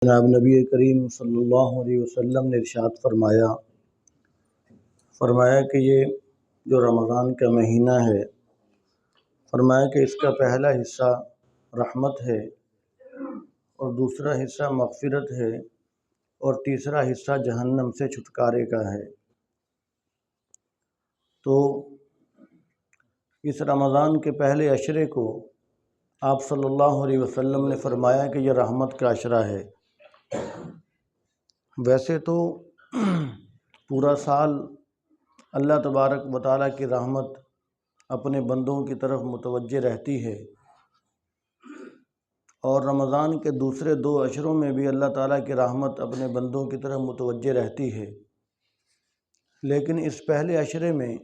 جناب نبی کریم صلی اللہ علیہ وسلم نے ارشاد فرمایا کہ یہ جو رمضان کا مہینہ ہے، فرمایا کہ اس کا پہلا حصہ رحمت ہے اور دوسرا حصہ مغفرت ہے اور تیسرا حصہ جہنم سے چھٹکارے کا ہے۔ تو اس رمضان کے پہلے عشرے کو آپ صلی اللہ علیہ وسلم نے فرمایا کہ یہ رحمت کا عشرہ ہے۔ ویسے تو پورا سال اللہ تبارک و تعالیٰ کی رحمت اپنے بندوں کی طرف متوجہ رہتی ہے، اور رمضان کے دوسرے 2 عشروں میں بھی اللہ تعالیٰ کی رحمت اپنے بندوں کی طرف متوجہ رہتی ہے، لیکن اس پہلے عشرے میں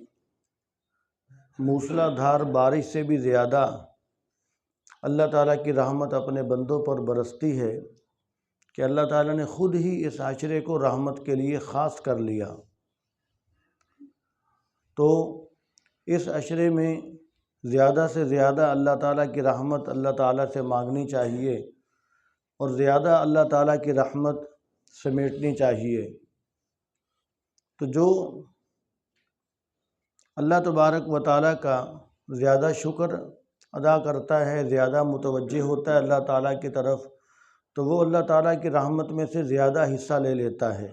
موسلا دھار بارش سے بھی زیادہ اللہ تعالیٰ کی رحمت اپنے بندوں پر برستی ہے کہ اللہ تعالیٰ نے خود ہی اس عشرے کو رحمت کے لیے خاص کر لیا۔ تو اس عشرے میں زیادہ سے زیادہ اللہ تعالیٰ کی رحمت اللہ تعالیٰ سے مانگنی چاہیے اور زیادہ اللہ تعالیٰ کی رحمت سمیٹنی چاہیے۔ تو جو اللہ تبارک و تعالیٰ کا زیادہ شکر ادا کرتا ہے، زیادہ متوجہ ہوتا ہے اللہ تعالیٰ کی طرف، تو وہ اللہ تعالیٰ کی رحمت میں سے زیادہ حصہ لے لیتا ہے۔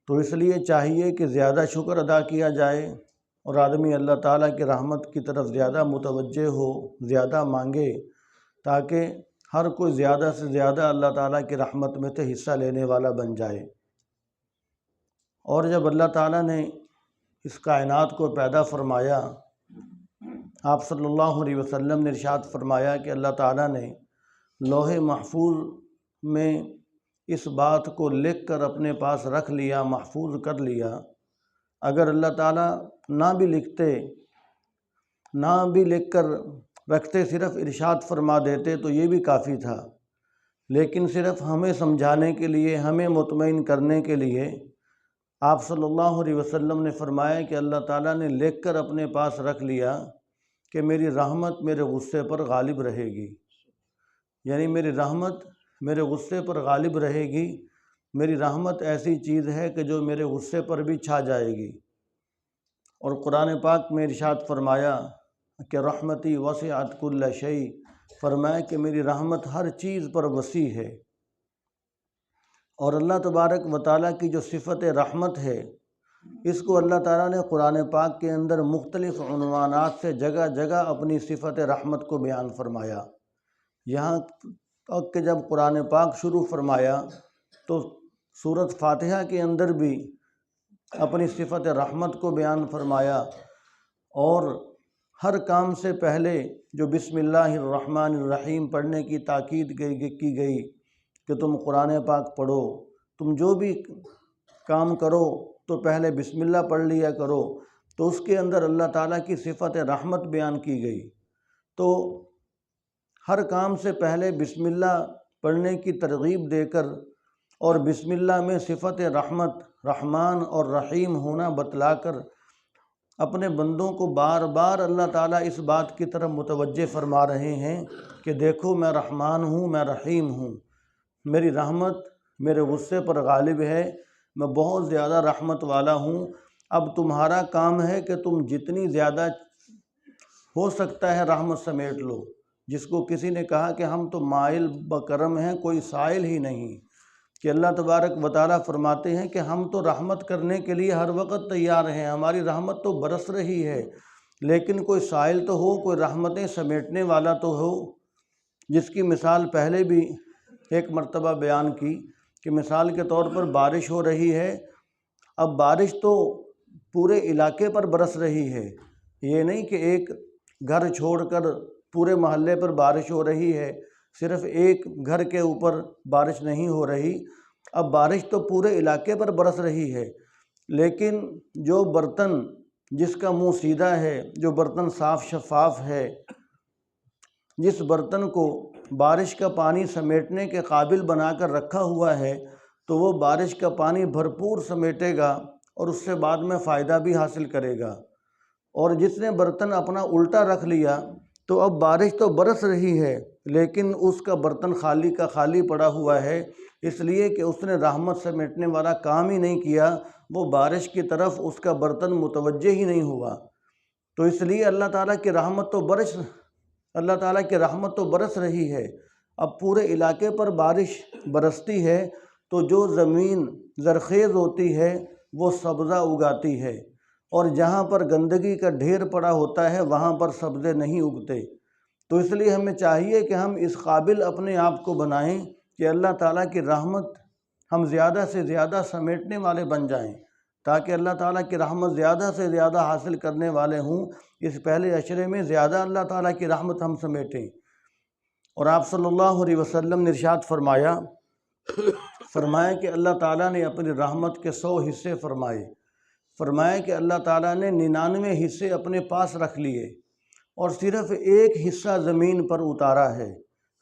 تو اس لیے چاہیے کہ زیادہ شکر ادا کیا جائے اور آدمی اللہ تعالیٰ کی رحمت کی طرف زیادہ متوجہ ہو، زیادہ مانگے، تاکہ ہر کوئی زیادہ سے زیادہ اللہ تعالیٰ کی رحمت میں سے حصہ لینے والا بن جائے۔ اور جب اللہ تعالیٰ نے اس کائنات کو پیدا فرمایا، آپ صلی اللہ علیہ وسلم نے ارشاد فرمایا کہ اللہ تعالیٰ نے لوح محفوظ میں اس بات کو لکھ کر اپنے پاس رکھ لیا، محفوظ کر لیا۔ اگر اللہ تعالیٰ نہ بھی لکھ کر رکھتے، صرف ارشاد فرما دیتے تو یہ بھی کافی تھا، لیکن صرف ہمیں سمجھانے کے لیے، ہمیں مطمئن کرنے کے لیے آپ صلی اللہ علیہ وسلم نے فرمایا کہ اللہ تعالیٰ نے لکھ کر اپنے پاس رکھ لیا کہ میری رحمت میرے غصے پر غالب رہے گی، یعنی میری رحمت میرے غصے پر غالب رہے گی۔ میری رحمت ایسی چیز ہے کہ جو میرے غصے پر بھی چھا جائے گی۔ اور قرآن پاک میں ارشاد فرمایا کہ رحمتی وسعت کل شیء، فرمایا کہ میری رحمت ہر چیز پر وسیع ہے۔ اور اللہ تبارک و تعالیٰ کی جو صفت رحمت ہے، اس کو اللہ تعالیٰ نے قرآن پاک کے اندر مختلف عنوانات سے جگہ جگہ اپنی صفت رحمت کو بیان فرمایا۔ یہاں تک کہ جب قرآن پاک شروع فرمایا تو سورۃ فاتحہ کے اندر بھی اپنی صفت رحمت کو بیان فرمایا، اور ہر کام سے پہلے جو بسم اللہ الرحمن الرحیم پڑھنے کی تاکید کی گئی کہ تم قرآن پاک پڑھو، تم جو بھی کام کرو تو پہلے بسم اللہ پڑھ لیا کرو، تو اس کے اندر اللہ تعالیٰ کی صفت رحمت بیان کی گئی۔ تو ہر کام سے پہلے بسم اللہ پڑھنے کی ترغیب دے کر اور بسم اللہ میں صفت رحمت، رحمان اور رحیم ہونا بتلا کر اپنے بندوں کو بار بار اللہ تعالیٰ اس بات کی طرف متوجہ فرما رہے ہیں کہ دیکھو میں رحمان ہوں، میں رحیم ہوں، میری رحمت میرے غصے پر غالب ہے، میں بہت زیادہ رحمت والا ہوں۔ اب تمہارا کام ہے کہ تم جتنی زیادہ ہو سکتا ہے رحمت سمیٹ لو۔ جس کو کسی نے کہا کہ ہم تو مائل بکرم ہیں، کوئی سائل ہی نہیں، کہ اللہ تبارک و تعالیٰ فرماتے ہیں کہ ہم تو رحمت کرنے کے لیے ہر وقت تیار ہیں، ہماری رحمت تو برس رہی ہے، لیکن کوئی سائل تو ہو، کوئی رحمتیں سمیٹنے والا تو ہو۔ جس کی مثال پہلے بھی ایک مرتبہ بیان کی کہ مثال کے طور پر بارش ہو رہی ہے، اب بارش تو پورے علاقے پر برس رہی ہے، یہ نہیں کہ ایک گھر چھوڑ کر پورے محلے پر بارش ہو رہی ہے، صرف ایک گھر کے اوپر بارش نہیں ہو رہی، اب بارش تو پورے علاقے پر برس رہی ہے، لیکن جو برتن جس کا منہ سیدھا ہے، جو برتن صاف شفاف ہے، جس برتن کو بارش کا پانی سمیٹنے کے قابل بنا کر رکھا ہوا ہے، تو وہ بارش کا پانی بھرپور سمیٹے گا اور اس سے بعد میں فائدہ بھی حاصل کرے گا۔ اور جس نے برتن اپنا الٹا رکھ لیا تو اب بارش تو برس رہی ہے لیکن اس کا برتن خالی کا خالی پڑا ہوا ہے، اس لیے کہ اس نے رحمت سمیٹنے والا کام ہی نہیں کیا، وہ بارش کی طرف اس کا برتن متوجہ ہی نہیں ہوا۔ تو اس لیے اللہ تعالیٰ کی رحمت تو برس رہی ہے۔ اب پورے علاقے پر بارش برستی ہے تو جو زمین زرخیز ہوتی ہے وہ سبزہ اگاتی ہے، اور جہاں پر گندگی کا ڈھیر پڑا ہوتا ہے وہاں پر سبزے نہیں اگتے۔ تو اس لیے ہمیں چاہیے کہ ہم اس قابل اپنے آپ کو بنائیں کہ اللہ تعالیٰ کی رحمت ہم زیادہ سے زیادہ سمیٹنے والے بن جائیں، تاکہ اللہ تعالیٰ کی رحمت زیادہ سے زیادہ حاصل کرنے والے ہوں۔ اس پہلے عشرے میں زیادہ اللہ تعالیٰ کی رحمت ہم سمیٹیں۔ اور آپ صلی اللہ علیہ وسلم نے ارشاد فرمایا کہ اللہ تعالیٰ نے اپنی رحمت کے 100 حصے فرمایا کہ اللہ تعالیٰ نے 99 حصے اپنے پاس رکھ لیے اور صرف ایک حصہ زمین پر اتارا ہے۔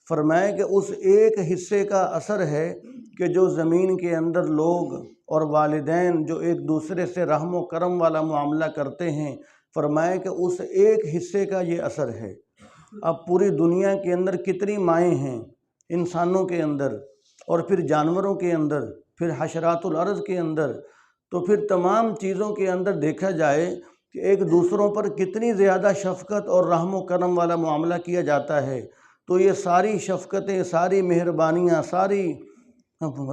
فرمایا کہ اس ایک حصے کا اثر ہے کہ جو زمین کے اندر لوگ اور والدین جو ایک دوسرے سے رحم و کرم والا معاملہ کرتے ہیں، فرمایا کہ اس ایک حصے کا یہ اثر ہے۔ اب پوری دنیا کے اندر کتنی مائیں ہیں، انسانوں کے اندر اور پھر جانوروں کے اندر، پھر حشرات الارض کے اندر، تو پھر تمام چیزوں کے اندر دیکھا جائے کہ ایک دوسروں پر کتنی زیادہ شفقت اور رحم و کرم والا معاملہ کیا جاتا ہے۔ تو یہ ساری شفقتیں، ساری مہربانیاں، ساری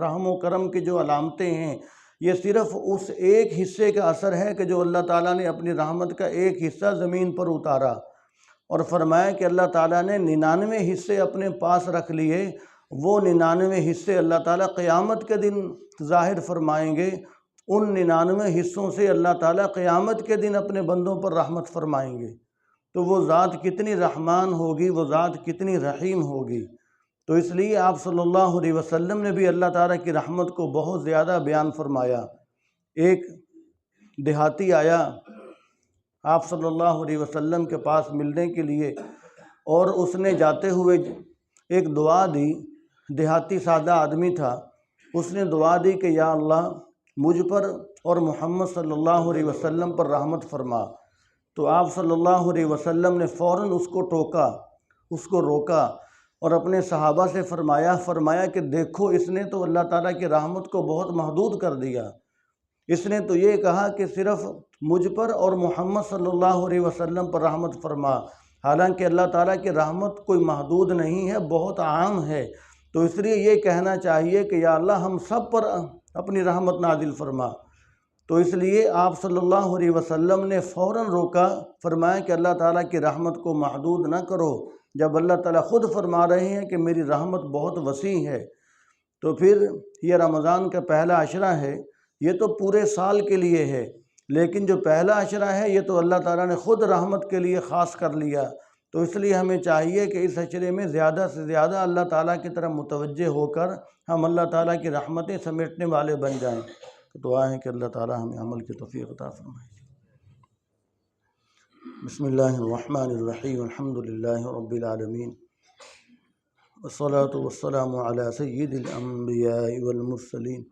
رحم و کرم کی جو علامتیں ہیں، یہ صرف اس ایک حصے کا اثر ہے کہ جو اللہ تعالیٰ نے اپنی رحمت کا ایک حصہ زمین پر اتارا، اور فرمایا کہ اللہ تعالیٰ نے 99 حصے اپنے پاس رکھ لیے۔ وہ 99 حصے اللہ تعالیٰ قیامت کے دن ظاہر فرمائیں گے۔ ان 99 حصوں سے اللہ تعالیٰ قیامت کے دن اپنے بندوں پر رحمت فرمائیں گے۔ تو وہ ذات کتنی رحمان ہوگی، وہ ذات کتنی رحیم ہوگی۔ تو اس لیے آپ صلی اللہ علیہ وسلم نے بھی اللہ تعالیٰ کی رحمت کو بہت زیادہ بیان فرمایا۔ ایک دیہاتی آیا آپ صلی اللہ علیہ وسلم کے پاس ملنے کے لیے، اور اس نے جاتے ہوئے ایک دعا دی۔ دیہاتی سادہ آدمی تھا، اس نے دعا دی کہ یا اللہ مجھ پر اور محمد صلی اللہ علیہ وسلم پر رحمت فرما۔ تو آپ صلی اللہ علیہ وسلم نے فوراً اس کو ٹوکا، اس کو روکا، اور اپنے صحابہ سے فرمایا کہ دیکھو اس نے تو اللہ تعالیٰ کی رحمت کو بہت محدود کر دیا۔ اس نے تو یہ کہا کہ صرف مجھ پر اور محمد صلی اللہ علیہ وسلم پر رحمت فرما، حالانکہ اللہ تعالیٰ کی رحمت کوئی محدود نہیں ہے، بہت عام ہے۔ تو اس لیے یہ کہنا چاہیے کہ یا اللہ ہم سب پر اپنی رحمت نازل فرما۔ تو اس لیے آپ صلی اللہ علیہ وسلم نے فوراً روکا، فرمایا کہ اللہ تعالیٰ کی رحمت کو محدود نہ کرو، جب اللہ تعالیٰ خود فرما رہے ہیں کہ میری رحمت بہت وسیع ہے۔ تو پھر یہ رمضان کا پہلا عشرہ ہے، یہ تو پورے سال کے لیے ہے، لیکن جو پہلا عشرہ ہے یہ تو اللہ تعالیٰ نے خود رحمت کے لیے خاص کر لیا۔ تو اس لیے ہمیں چاہیے کہ اس عشرے میں زیادہ سے زیادہ اللہ تعالیٰ کی طرف متوجہ ہو کر ہم اللہ تعالیٰ کی رحمتیں سمیٹنے والے بن جائیں۔ تو دعا ہے کہ اللہ تعالیٰ ہمیں عمل کی توفیق عطا فرمائے۔ بسم اللہ الرحمن الرحیم، الحمد للہ رب العالمین، والصلاة والسلام علی سید الانبیاء والمرسلین۔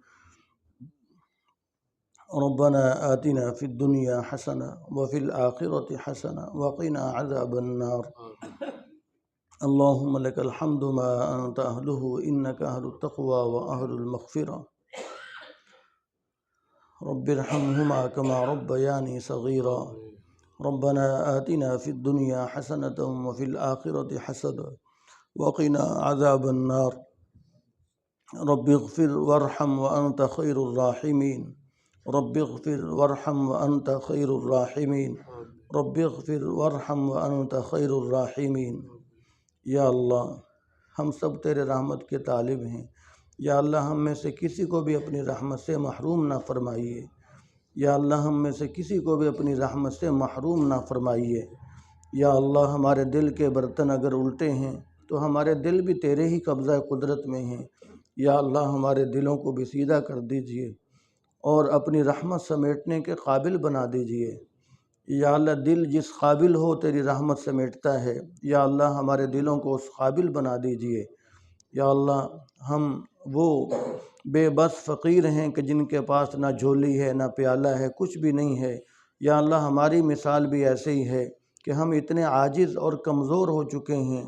ربنا آتنا فی الدنیا حسنہ وفی الآخرۃ حسنہ وقنا عذاب النار۔ اللہم لک الحمد ما انت اہلہ انک اہل التقوی واہل المغفرہ۔ رب ارحمہما کما ربیانی صغیرا۔ ربنا آتنا فی الدنیا حسنۃ وفی الآخرۃ حسنہ وقنا عذاب النار۔ رب اغفر وارحم وانت خیر الراحمین۔ رب اغفر وارحم وانت خیر الراحمین۔ رب اغفر وارحم وانت خیر الراحمین۔ یا اللہ ہم سب تیرے رحمت کے طالب ہیں، یا اللہ ہم میں سے کسی کو بھی اپنی رحمت سے محروم نہ فرمائیے، یا اللہ ہم میں سے کسی کو بھی اپنی رحمت سے محروم نہ فرمائیے۔ یا اللہ ہمارے دل کے برتن اگر الٹے ہیں تو ہمارے دل بھی تیرے ہی قبضہ قدرت میں ہیں، یا اللہ ہمارے دلوں کو بھی سیدھا کر دیجئے اور اپنی رحمت سمیٹنے کے قابل بنا دیجئے۔ یا اللہ دل جس قابل ہو تیری رحمت سمیٹتا ہے، یا اللہ ہمارے دلوں کو اس قابل بنا دیجئے۔ یا اللہ ہم وہ بے بس فقیر ہیں کہ جن کے پاس نہ جھولی ہے نہ پیالہ ہے، کچھ بھی نہیں ہے۔ یا اللہ ہماری مثال بھی ایسے ہی ہے، کہ ہم اتنے عاجز اور کمزور ہو چکے ہیں،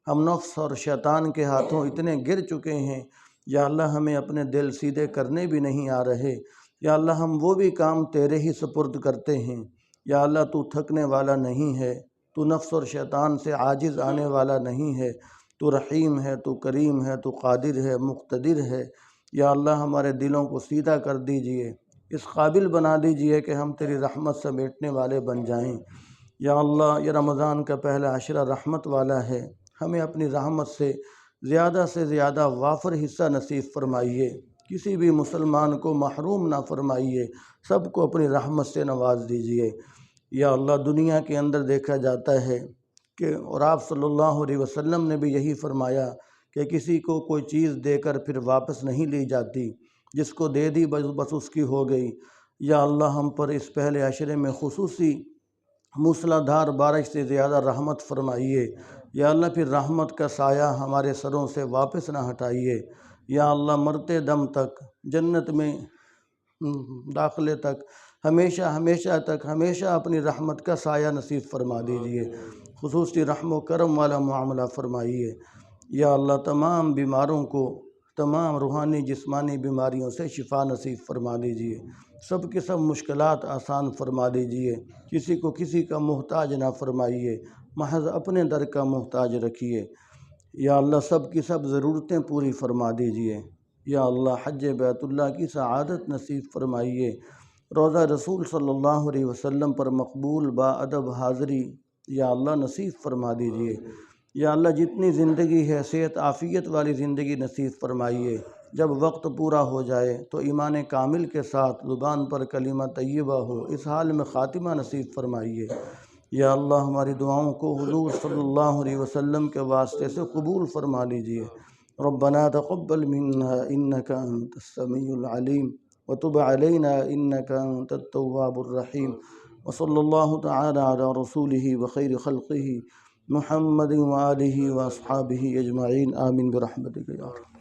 ہم نفس اور شیطان کے ہاتھوں اتنے گر چکے ہیں، یا اللہ ہمیں اپنے دل سیدھے کرنے بھی نہیں آ رہے، یا اللہ ہم وہ بھی کام تیرے ہی سپرد کرتے ہیں، یا اللہ تو تھکنے والا نہیں ہے، تو نفس اور شیطان سے عاجز آنے والا نہیں ہے، تو رحیم ہے، تو کریم ہے، تو قادر ہے، مقتدر ہے، یا اللہ ہمارے دلوں کو سیدھا کر دیجئے، اس قابل بنا دیجئے کہ ہم تیری رحمت سمیٹنے والے بن جائیں۔ یا اللہ یہ رمضان کا پہلا عشرہ رحمت والا ہے، ہمیں اپنی رحمت سے زیادہ وافر حصہ نصیب فرمائیے، کسی بھی مسلمان کو محروم نہ فرمائیے، سب کو اپنی رحمت سے نواز دیجئے۔ یا اللہ دنیا کے اندر دیکھا جاتا ہے کہ اور آپ صلی اللہ علیہ وسلم نے بھی یہی فرمایا کہ کسی کو کوئی چیز دے کر پھر واپس نہیں لی جاتی، جس کو دے دی بس اس کی ہو گئی۔ یا اللہ ہم پر اس پہلے عشرے میں خصوصی موسلا دھار بارش سے زیادہ رحمت فرمائیے، یا اللہ پھر رحمت کا سایہ ہمارے سروں سے واپس نہ ہٹائیے، یا اللہ مرتے دم تک جنت میں داخلے تک ہمیشہ اپنی رحمت کا سایہ نصیب فرما دیجئے، خصوصی رحم و کرم والا معاملہ فرمائیے۔ یا اللہ تمام بیماروں کو تمام روحانی جسمانی بیماریوں سے شفا نصیب فرما دیجئے، سب کے سب مشکلات آسان فرما دیجئے، کسی کو کسی کا محتاج نہ فرمائیے، محض اپنے در کا محتاج رکھیے۔ یا اللہ سب کی سب ضرورتیں پوری فرما دیجئے۔ یا اللہ حج بیت اللہ کی سعادت نصیب فرمائیے، روضہ رسول صلی اللہ علیہ وسلم پر مقبول با ادب حاضری یا اللہ نصیب فرما دیجئے۔ یا اللہ جتنی زندگی ہے صحت عافیت والی زندگی نصیب فرمائیے، جب وقت پورا ہو جائے تو ایمان کامل کے ساتھ زبان پر کلمہ طیبہ ہو، اس حال میں خاتمہ نصیب فرمائیے۔ یا اللہ ہماری دعاؤں کو حضور صلی اللہ علیہ وسلم کے واسطے سے قبول فرما لیجئے۔ ربنا تقبل منا انک انت السمیع العلیم وتب علینا انک انت التواب الرحیم، وصلی اللہ تعالی علی رسولہ وخیر خلقہ محمد وآلہ واصحابہ اجمعین، آمین برحمتک یا رب۔